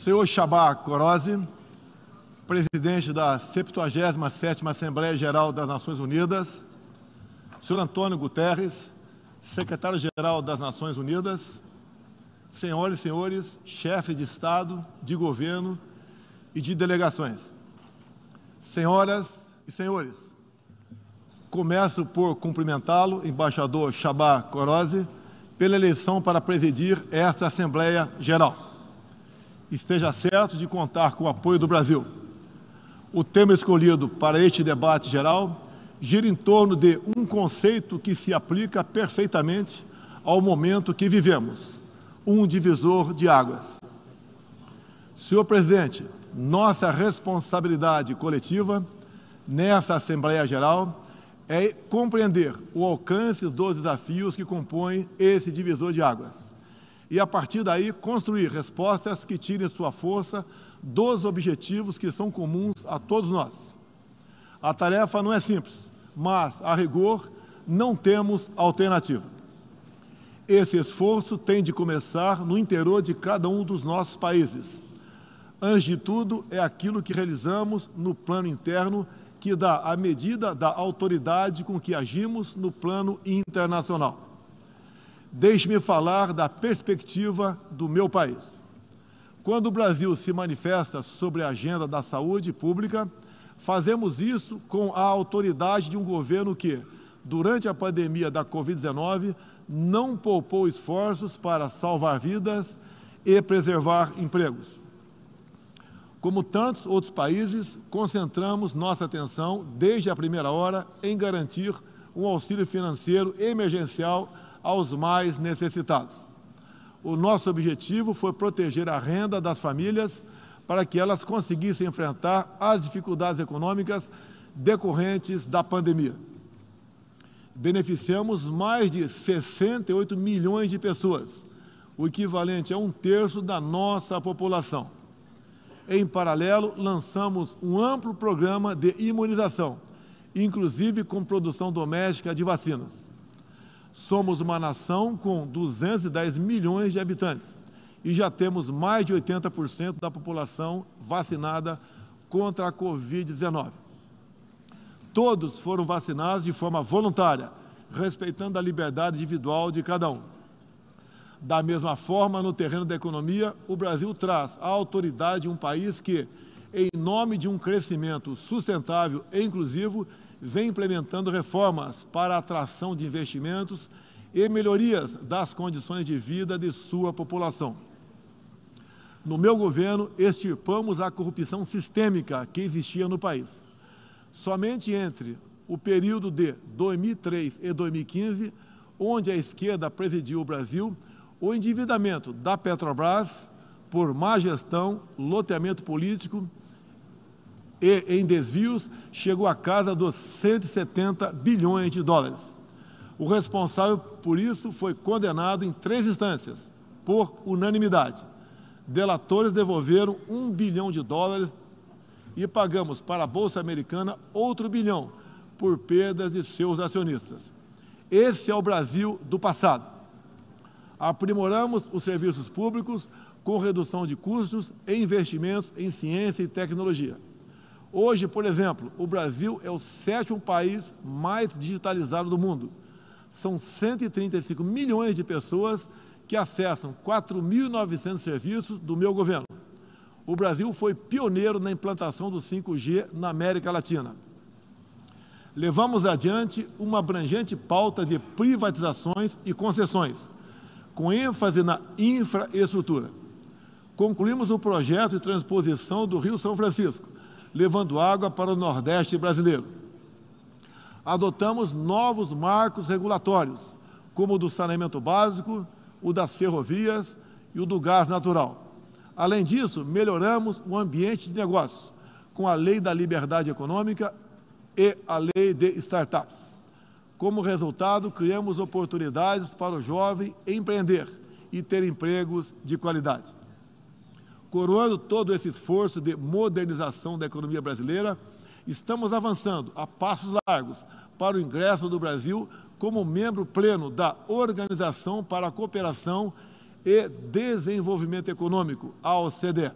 Senhor Csaba Kőrösi, presidente da 77ª Assembleia Geral das Nações Unidas, senhor Antônio Guterres, secretário-geral das Nações Unidas, senhoras e senhores, chefes de Estado, de governo e de delegações. Senhoras e senhores, começo por cumprimentá-lo, embaixador Csaba Kőrösi, pela eleição para presidir esta Assembleia Geral. Esteja certo de contar com o apoio do Brasil. O tema escolhido para este debate geral gira em torno de um conceito que se aplica perfeitamente ao momento que vivemos, um divisor de águas. Senhor presidente, nossa responsabilidade coletiva nessa Assembleia Geral é compreender o alcance dos desafios que compõem esse divisor de águas e, a partir daí, construir respostas que tirem sua força dos objetivos que são comuns a todos nós. A tarefa não é simples, mas, a rigor, não temos alternativa. Esse esforço tem de começar no interior de cada um dos nossos países. Antes de tudo, é aquilo que realizamos no plano interno que dá a medida da autoridade com que agimos no plano internacional. Deixe-me falar da perspectiva do meu país. Quando o Brasil se manifesta sobre a agenda da saúde pública, fazemos isso com a autoridade de um governo que, durante a pandemia da Covid-19, não poupou esforços para salvar vidas e preservar empregos. Como tantos outros países, concentramos nossa atenção, desde a primeira hora, em garantir um auxílio financeiro emergencial aos mais necessitados. O nosso objetivo foi proteger a renda das famílias para que elas conseguissem enfrentar as dificuldades econômicas decorrentes da pandemia. Beneficiamos mais de 68 milhões de pessoas, o equivalente a 1/3 da nossa população. Em paralelo, lançamos um amplo programa de imunização, inclusive com produção doméstica de vacinas. Somos uma nação com 210 milhões de habitantes e já temos mais de 80% da população vacinada contra a Covid-19. Todos foram vacinados de forma voluntária, respeitando a liberdade individual de cada um. Da mesma forma, no terreno da economia, o Brasil traz a autoridade de um país que, em nome de um crescimento sustentável e inclusivo, vem implementando reformas para a atração de investimentos e melhorias das condições de vida de sua população. No meu governo, extirpamos a corrupção sistêmica que existia no país. Somente entre o período de 2003 e 2015, onde a esquerda presidiu o Brasil, o endividamento da Petrobras, por má gestão, loteamento político e em desvios, chegou à casa dos 170 bilhões de dólares. O responsável por isso foi condenado em 3 instâncias, por unanimidade. Delatores devolveram $1 bilhão e pagamos para a Bolsa Americana outro $1 bilhão por perdas de seus acionistas. Esse é o Brasil do passado. Aprimoramos os serviços públicos com redução de custos e investimentos em ciência e tecnologia. Hoje, por exemplo, o Brasil é o 7º país mais digitalizado do mundo. São 135 milhões de pessoas que acessam 4.900 serviços do meu governo. O Brasil foi pioneiro na implantação do 5G na América Latina. Levamos adiante uma abrangente pauta de privatizações e concessões, com ênfase na infraestrutura. Concluímos o projeto de transposição do Rio São Francisco, levando água para o Nordeste brasileiro. Adotamos novos marcos regulatórios, como o do saneamento básico, o das ferrovias e o do gás natural. Além disso, melhoramos o ambiente de negócios, com a Lei da Liberdade Econômica e a Lei de Startups. Como resultado, criamos oportunidades para o jovem empreender e ter empregos de qualidade. Coroando todo esse esforço de modernização da economia brasileira, estamos avançando a passos largos para o ingresso do Brasil como membro pleno da Organização para a Cooperação e Desenvolvimento Econômico, a OCDE.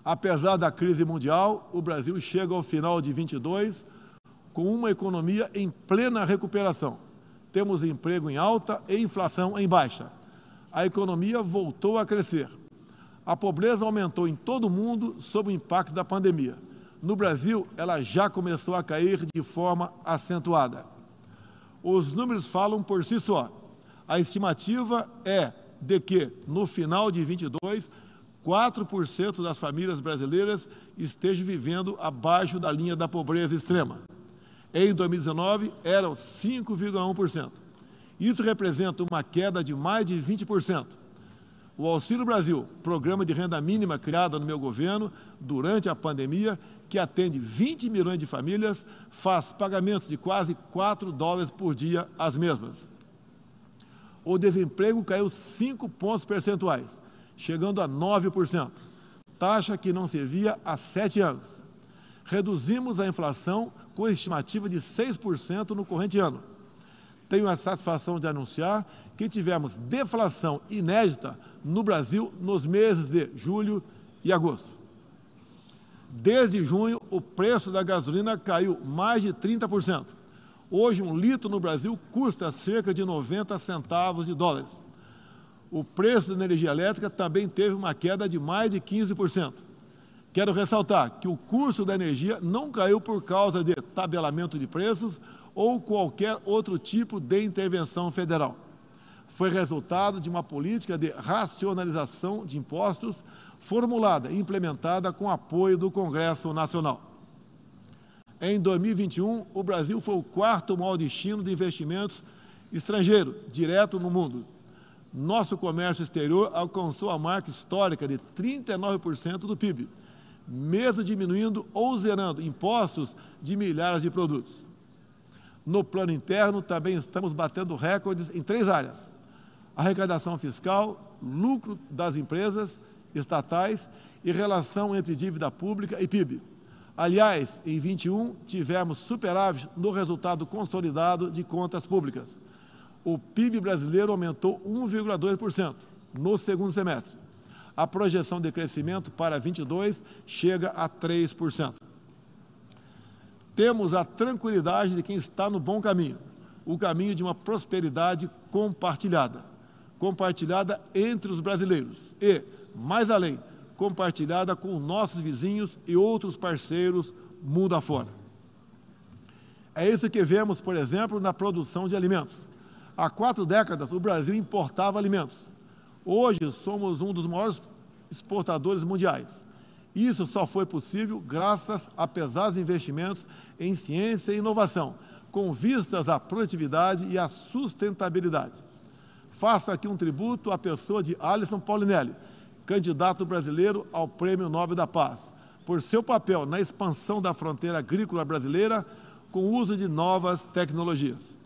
Apesar da crise mundial, o Brasil chega ao final de 22 com uma economia em plena recuperação. Temos emprego em alta e inflação em baixa. A economia voltou a crescer. A pobreza aumentou em todo o mundo sob o impacto da pandemia. No Brasil, ela já começou a cair de forma acentuada. Os números falam por si só. A estimativa é de que, no final de 22, 4% das famílias brasileiras estejam vivendo abaixo da linha da pobreza extrema. Em 2019, eram 5,1%. Isso representa uma queda de mais de 20%. O Auxílio Brasil, programa de renda mínima criado no meu governo durante a pandemia, que atende 20 milhões de famílias, faz pagamentos de quase $4 por dia às mesmas. O desemprego caiu 5 pontos percentuais, chegando a 9%, taxa que não se via há 7 anos. Reduzimos a inflação com estimativa de 6% no corrente ano. Tenho a satisfação de anunciar que tivemos deflação inédita no Brasil nos meses de julho e agosto. Desde junho, o preço da gasolina caiu mais de 30%. Hoje, um litro no Brasil custa cerca de 90 centavos de dólares. O preço da energia elétrica também teve uma queda de mais de 15%. Quero ressaltar que o custo da energia não caiu por causa de tabelamento de preços ou qualquer outro tipo de intervenção federal. Foi resultado de uma política de racionalização de impostos formulada e implementada com apoio do Congresso Nacional. Em 2021, o Brasil foi o quarto maior destino de investimentos estrangeiro direto no mundo. Nosso comércio exterior alcançou a marca histórica de 39% do PIB, mesmo diminuindo ou zerando impostos de milhares de produtos. No plano interno, também estamos batendo recordes em 3 áreas: arrecadação fiscal, lucro das empresas estatais e relação entre dívida pública e PIB. Aliás, em 21, tivemos superávit no resultado consolidado de contas públicas. O PIB brasileiro aumentou 1,2% no segundo semestre. A projeção de crescimento para 22 chega a 3%. Temos a tranquilidade de quem está no bom caminho, o caminho de uma prosperidade compartilhada entre os brasileiros e, mais além, compartilhada com nossos vizinhos e outros parceiros mundo afora. É isso que vemos, por exemplo, na produção de alimentos. Há 4 décadas, o Brasil importava alimentos. Hoje, somos um dos maiores exportadores mundiais. Isso só foi possível graças a pesados investimentos em ciência e inovação, com vistas à produtividade e à sustentabilidade. Faço aqui um tributo à pessoa de Alisson Paulinelli, candidato brasileiro ao Prêmio Nobel da Paz, por seu papel na expansão da fronteira agrícola brasileira com o uso de novas tecnologias.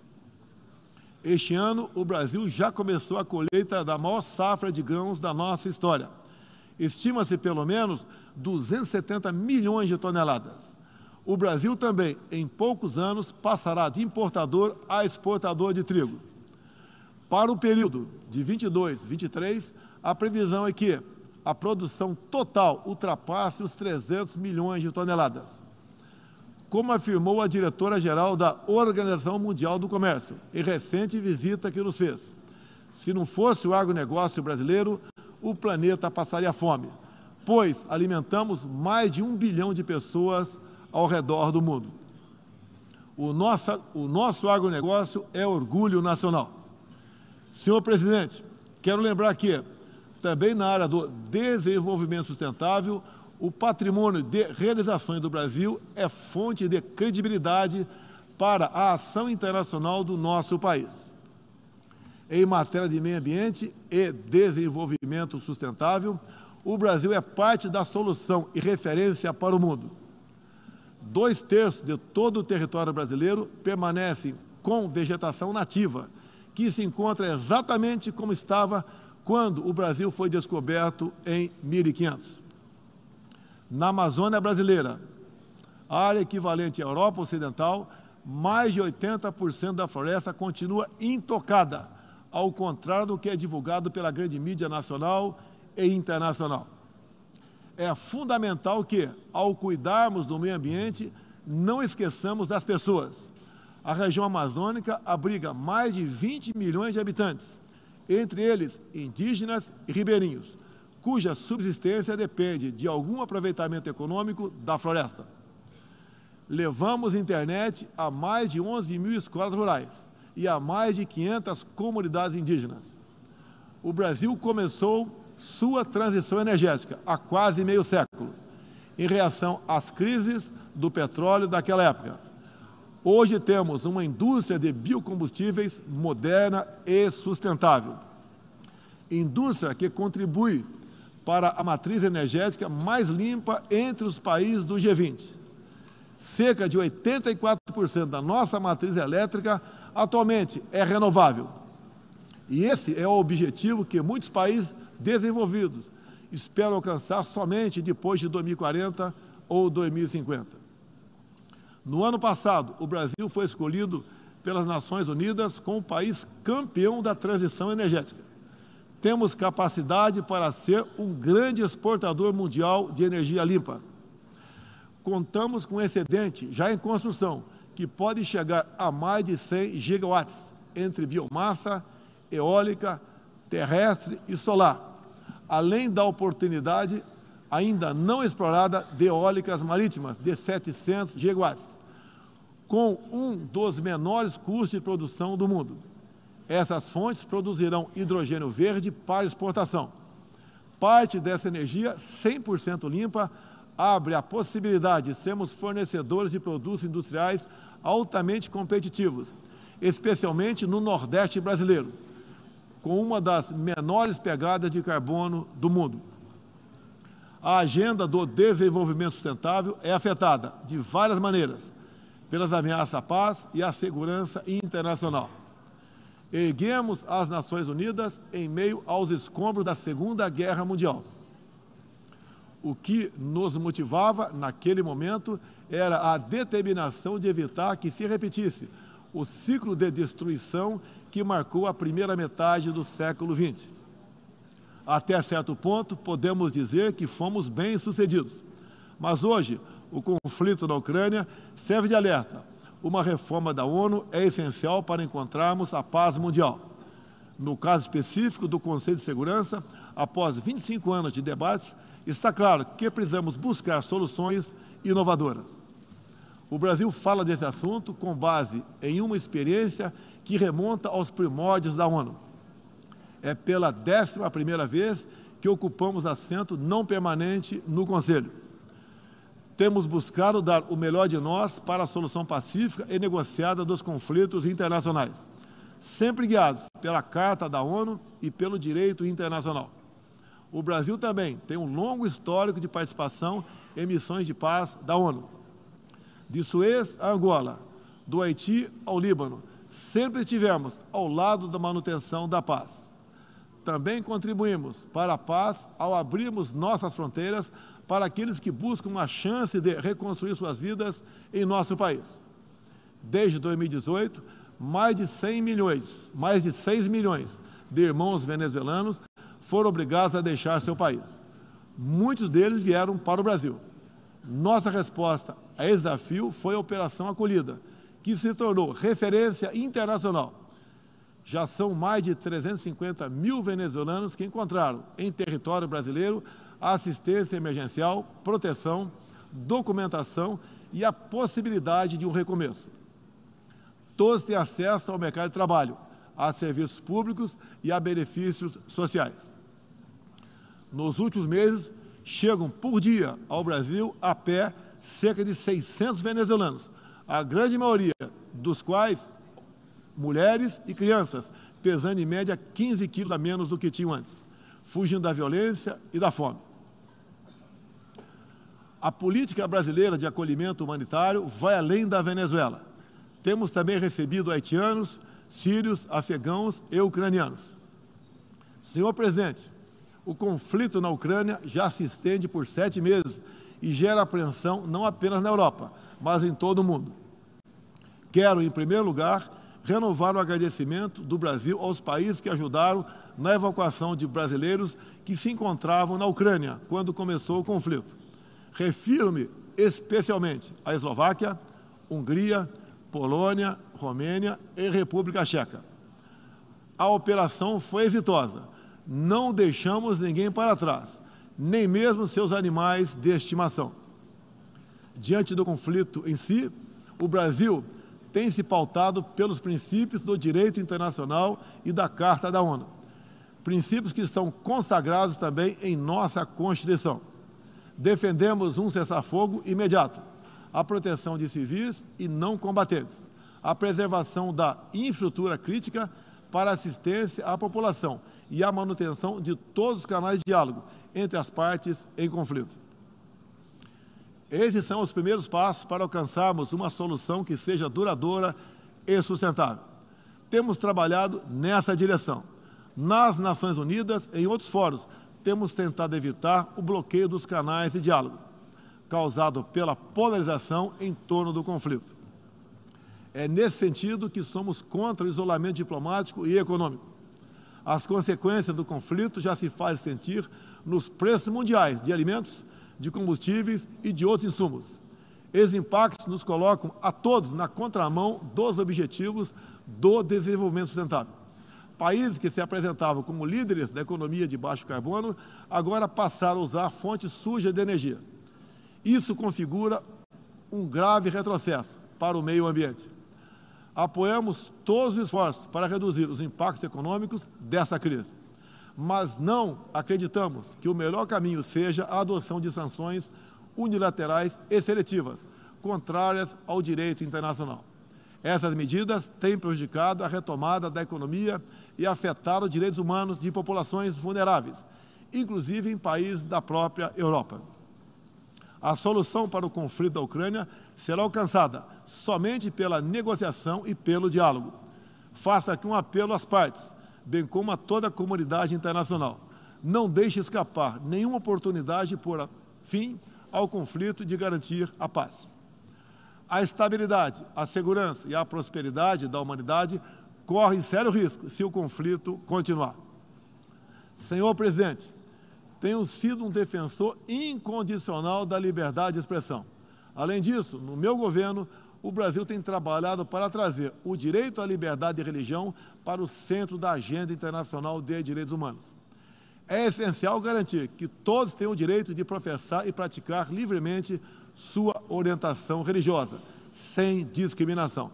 Este ano, o Brasil já começou a colheita da maior safra de grãos da nossa história. Estima-se pelo menos 270 milhões de toneladas. O Brasil também, em poucos anos, passará de importador a exportador de trigo. Para o período de 22 a 23, a previsão é que a produção total ultrapasse os 300 milhões de toneladas. Como afirmou a diretora-geral da Organização Mundial do Comércio, em recente visita que nos fez, se não fosse o agronegócio brasileiro, o planeta passaria fome, pois alimentamos mais de 1 bilhão de pessoas ao redor do mundo. O nosso agronegócio é orgulho nacional. Senhor presidente, quero lembrar que, também na área do desenvolvimento sustentável, o patrimônio de realizações do Brasil é fonte de credibilidade para a ação internacional do nosso país. Em matéria de meio ambiente e desenvolvimento sustentável, o Brasil é parte da solução e referência para o mundo. 2/3 de todo o território brasileiro permanece com vegetação nativa, que se encontra exatamente como estava quando o Brasil foi descoberto em 1500. Na Amazônia brasileira, área equivalente à Europa Ocidental, mais de 80% da floresta continua intocada, ao contrário do que é divulgado pela grande mídia nacional e internacional. É fundamental que, ao cuidarmos do meio ambiente, não esqueçamos das pessoas. A região amazônica abriga mais de 20 milhões de habitantes, entre eles indígenas e ribeirinhos, cuja subsistência depende de algum aproveitamento econômico da floresta. Levamos internet a mais de 11 mil escolas rurais e a mais de 500 comunidades indígenas. O Brasil começou sua transição energética há quase meio século, em reação às crises do petróleo daquela época. Hoje temos uma indústria de biocombustíveis moderna e sustentável. Indústria que contribui para a matriz energética mais limpa entre os países do G20. Cerca de 84% da nossa matriz elétrica atualmente é renovável. E esse é o objetivo que muitos países desenvolvidos esperam alcançar somente depois de 2040 ou 2050. No ano passado, o Brasil foi escolhido pelas Nações Unidas como o país campeão da transição energética. Temos capacidade para ser um grande exportador mundial de energia limpa. Contamos com um excedente já em construção, que pode chegar a mais de 100 gigawatts, entre biomassa, eólica, terrestre e solar, além da oportunidade ainda não explorada de eólicas marítimas de 700 gigawatts, com um dos menores custos de produção do mundo. Essas fontes produzirão hidrogênio verde para exportação. Parte dessa energia 100% limpa abre a possibilidade de sermos fornecedores de produtos industriais altamente competitivos, especialmente no Nordeste brasileiro, com uma das menores pegadas de carbono do mundo. A agenda do desenvolvimento sustentável é afetada de várias maneiras pelas ameaças à paz e à segurança internacional. Erguemos as Nações Unidas em meio aos escombros da Segunda Guerra Mundial. O que nos motivava naquele momento era a determinação de evitar que se repetisse o ciclo de destruição que marcou a primeira metade do século XX. Até certo ponto, podemos dizer que fomos bem-sucedidos. Mas hoje, o conflito na Ucrânia serve de alerta. Uma reforma da ONU é essencial para encontrarmos a paz mundial. No caso específico do Conselho de Segurança, após 25 anos de debates, está claro que precisamos buscar soluções inovadoras. O Brasil fala desse assunto com base em uma experiência que remonta aos primórdios da ONU. É pela 11ª vez que ocupamos assento não permanente no Conselho. Temos buscado dar o melhor de nós para a solução pacífica e negociada dos conflitos internacionais, sempre guiados pela Carta da ONU e pelo direito internacional. O Brasil também tem um longo histórico de participação em missões de paz da ONU. De Suez a Angola, do Haiti ao Líbano, sempre estivemos ao lado da manutenção da paz. Também contribuímos para a paz ao abrirmos nossas fronteiras para aqueles que buscam uma chance de reconstruir suas vidas em nosso país. Desde 2018, mais de 6 milhões de irmãos venezuelanos foram obrigados a deixar seu país. Muitos deles vieram para o Brasil. Nossa resposta a esse desafio foi a Operação Acolhida, que se tornou referência internacional. Já são mais de 350 mil venezuelanos que encontraram em território brasileiro assistência emergencial, proteção, documentação e a possibilidade de um recomeço. Todos têm acesso ao mercado de trabalho, a serviços públicos e a benefícios sociais. Nos últimos meses, chegam por dia ao Brasil a pé cerca de 600 venezuelanos, a grande maioria dos quais mulheres e crianças, pesando em média 15 quilos a menos do que tinham antes, fugindo da violência e da fome. A política brasileira de acolhimento humanitário vai além da Venezuela. Temos também recebido haitianos, sírios, afegãos e ucranianos. Senhor presidente, o conflito na Ucrânia já se estende por 7 meses e gera apreensão não apenas na Europa, mas em todo o mundo. Quero, em primeiro lugar, renovar o agradecimento do Brasil aos países que ajudaram na evacuação de brasileiros que se encontravam na Ucrânia quando começou o conflito. Refiro-me especialmente à Eslováquia, Hungria, Polônia, Romênia e República Tcheca. A operação foi exitosa. Não deixamos ninguém para trás, nem mesmo seus animais de estimação. Diante do conflito em si, o Brasil tem se pautado pelos princípios do direito internacional e da Carta da ONU. Princípios que estão consagrados também em nossa Constituição. Defendemos um cessar-fogo imediato, a proteção de civis e não combatentes, a preservação da infraestrutura crítica para assistência à população e a manutenção de todos os canais de diálogo entre as partes em conflito. Esses são os primeiros passos para alcançarmos uma solução que seja duradoura e sustentável. Temos trabalhado nessa direção. Nas Nações Unidas e em outros fóruns, temos tentado evitar o bloqueio dos canais de diálogo, causado pela polarização em torno do conflito. É nesse sentido que somos contra o isolamento diplomático e econômico. As consequências do conflito já se fazem sentir nos preços mundiais de alimentos, de combustíveis e de outros insumos. Esses impactos nos colocam a todos na contramão dos objetivos do desenvolvimento sustentável. Países que se apresentavam como líderes da economia de baixo carbono, agora passaram a usar fontes sujas de energia. Isso configura um grave retrocesso para o meio ambiente. Apoiamos todos os esforços para reduzir os impactos econômicos dessa crise, mas não acreditamos que o melhor caminho seja a adoção de sanções unilaterais e seletivas, contrárias ao direito internacional. Essas medidas têm prejudicado a retomada da economia e afetado os direitos humanos de populações vulneráveis, inclusive em países da própria Europa. A solução para o conflito da Ucrânia será alcançada somente pela negociação e pelo diálogo. Faço aqui um apelo às partes, bem como a toda a comunidade internacional. Não deixe escapar nenhuma oportunidade de pôr fim ao conflito e de garantir a paz. A estabilidade, a segurança e a prosperidade da humanidade correm sério risco se o conflito continuar. Senhor presidente, tenho sido um defensor incondicional da liberdade de expressão. Além disso, no meu governo, o Brasil tem trabalhado para trazer o direito à liberdade de religião para o centro da agenda internacional de direitos humanos. É essencial garantir que todos tenham o direito de professar e praticar livremente sua orientação religiosa, sem discriminação.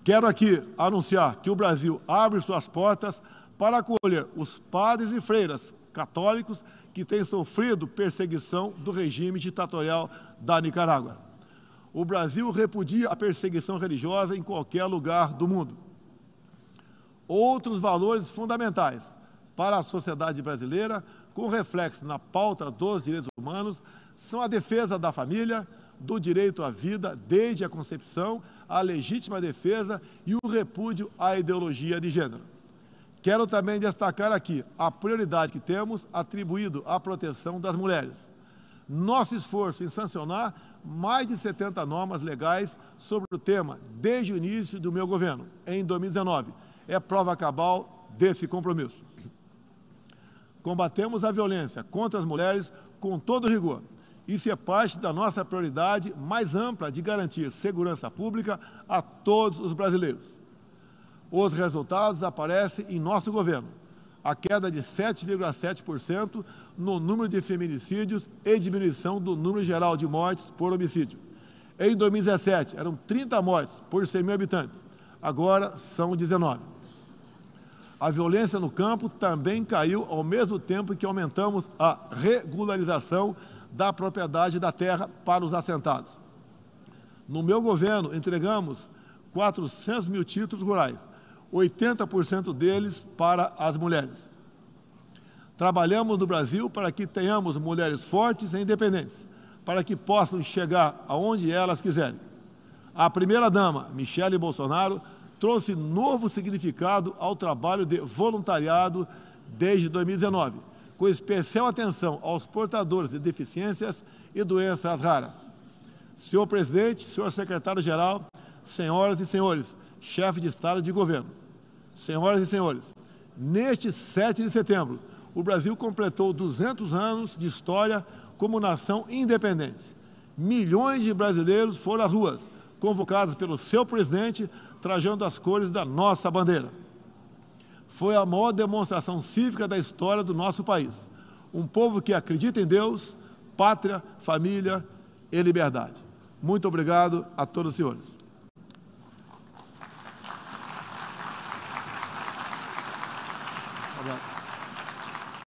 Quero aqui anunciar que o Brasil abre suas portas para acolher os padres e freiras católicos que têm sofrido perseguição do regime ditatorial da Nicarágua. O Brasil repudia a perseguição religiosa em qualquer lugar do mundo. Outros valores fundamentais para a sociedade brasileira, com reflexo na pauta dos direitos humanos, são a defesa da família, do direito à vida desde a concepção, a legítima defesa e o repúdio à ideologia de gênero. Quero também destacar aqui a prioridade que temos atribuído à proteção das mulheres. Nosso esforço em sancionar mais de 70 normas legais sobre o tema desde o início do meu governo, em 2019, é prova cabal desse compromisso. Combatemos a violência contra as mulheres com todo rigor. Isso é parte da nossa prioridade mais ampla de garantir segurança pública a todos os brasileiros. Os resultados aparecem em nosso governo. A queda de 7,7% no número de feminicídios e diminuição do número geral de mortes por homicídio. Em 2017, eram 30 mortes por 100 mil habitantes. Agora são 19. A violência no campo também caiu ao mesmo tempo que aumentamos a regularização da propriedade da terra para os assentados. No meu governo, entregamos 400 mil títulos rurais, 80% deles para as mulheres. Trabalhamos no Brasil para que tenhamos mulheres fortes e independentes, para que possam chegar aonde elas quiserem. A primeira-dama, Michele Bolsonaro, trouxe novo significado ao trabalho de voluntariado desde 2019, com especial atenção aos portadores de deficiências e doenças raras. Senhor presidente, senhor secretário-geral, senhoras e senhores, chefes de Estado e de governo, senhoras e senhores, neste 7 de setembro, o Brasil completou 200 anos de história como nação independente. Milhões de brasileiros foram às ruas, convocados pelo seu presidente, trajando as cores da nossa bandeira. Foi a maior demonstração cívica da história do nosso país. Um povo que acredita em Deus, pátria, família e liberdade. Muito obrigado a todos os senhores. Obrigado.